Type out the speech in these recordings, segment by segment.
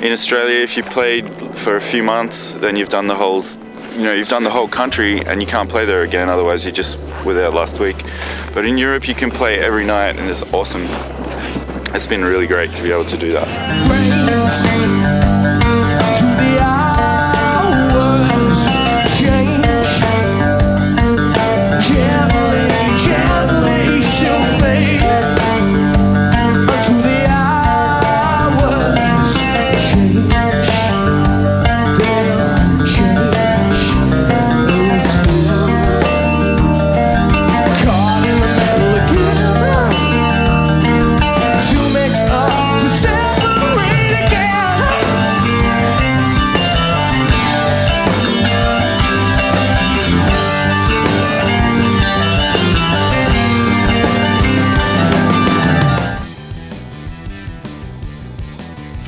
In Australia, if you played for a few months, then you've done the whole country, and you can't play there again. Otherwise, you just were there last week. But in Europe, you can play every night, and it's awesome. It's been really great to be able to do that.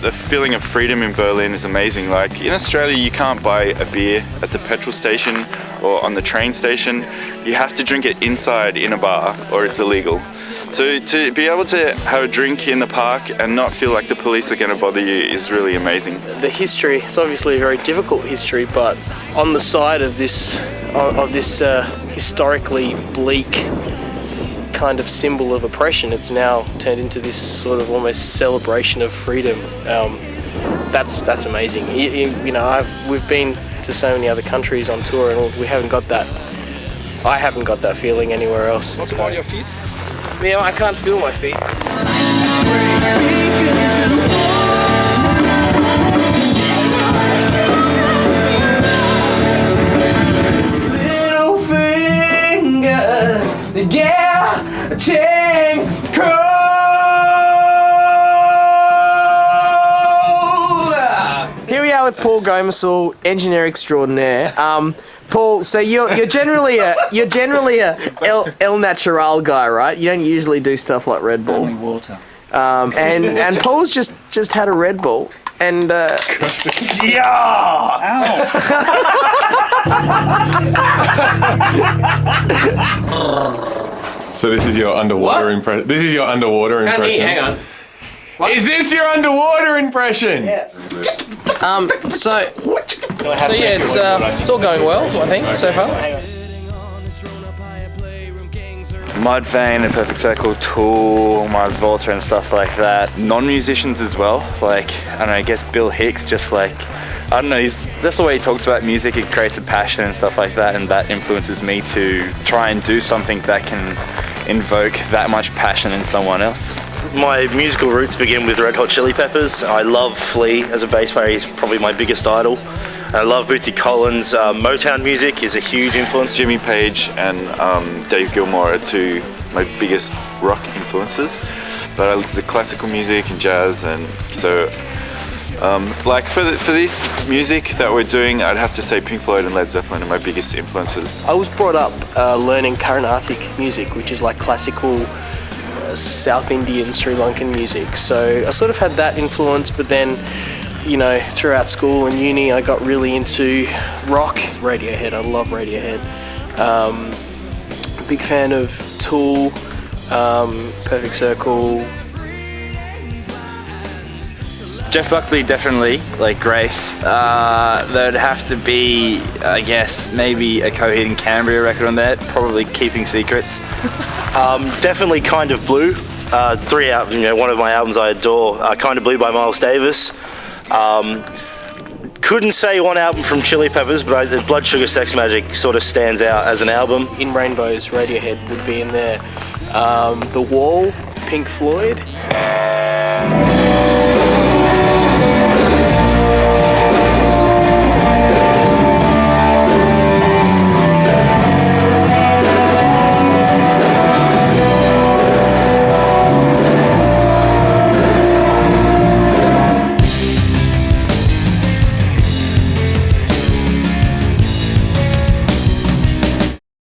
The feeling of freedom in Berlin is amazing. Like in Australia, you can't buy a beer at the petrol station or on the train station. You have to drink it inside in a bar or it's illegal. So to be able to have a drink in the park and not feel like the police are going to bother you is really amazing. The history, it's obviously a very difficult history, but on the side of this historically bleak kind of symbol of oppression, it's now turned into this sort of almost celebration of freedom. That's amazing. You know, we've been to so many other countries on tour, and we haven't got that. I haven't got that feeling anywhere else. What about your feet? Yeah, I can't feel my feet. Little fingers, getting cold. Here we are with Paul Gomersall, engineer extraordinaire. Paul, so you're generally a El Natural guy, right? You don't usually do stuff like Red Bull. Only water. And Paul's just had a Red Bull, and So this is your underwater impression. This is your underwater impression. hang on. Is this your underwater impression? Yeah. So yeah, it's all going well, I think, so far. Mudvayne and Perfect Circle, Tool, Mars Volta and stuff like that. Non-musicians as well, like, I don't know, I guess Bill Hicks, just like, I don't know, that's the way he talks about music. It creates a passion and stuff like that, and that influences me to try and do something that can invoke that much passion in someone else. My musical roots begin with Red Hot Chili Peppers. I love Flea as a bass player. He's probably my biggest idol. I love Bootsy Collins. Motown music is a huge influence. Jimmy Page and Dave Gilmour are two my biggest rock influences. But I listen to classical music and jazz, and so like for this music that we're doing, I'd have to say Pink Floyd and Led Zeppelin are my biggest influences. I was brought up learning Carnatic music, which is like classical South Indian, Sri Lankan music. So I sort of had that influence, but then, you know, throughout school and uni, I got really into rock. Radiohead, I love Radiohead. Big fan of Tool, Perfect Circle. Jeff Buckley, definitely, like Grace. There'd have to be, I guess, maybe a Coheed and Cambria record on that, probably Keeping Secrets. Definitely Kind of Blue. 3 albums, you know, one of my albums I adore. Kind of Blue by Miles Davis. Couldn't say one album from Chili Peppers, but the Blood Sugar Sex Magic sort of stands out as an album. In Rainbows, Radiohead would be in there. The Wall, Pink Floyd.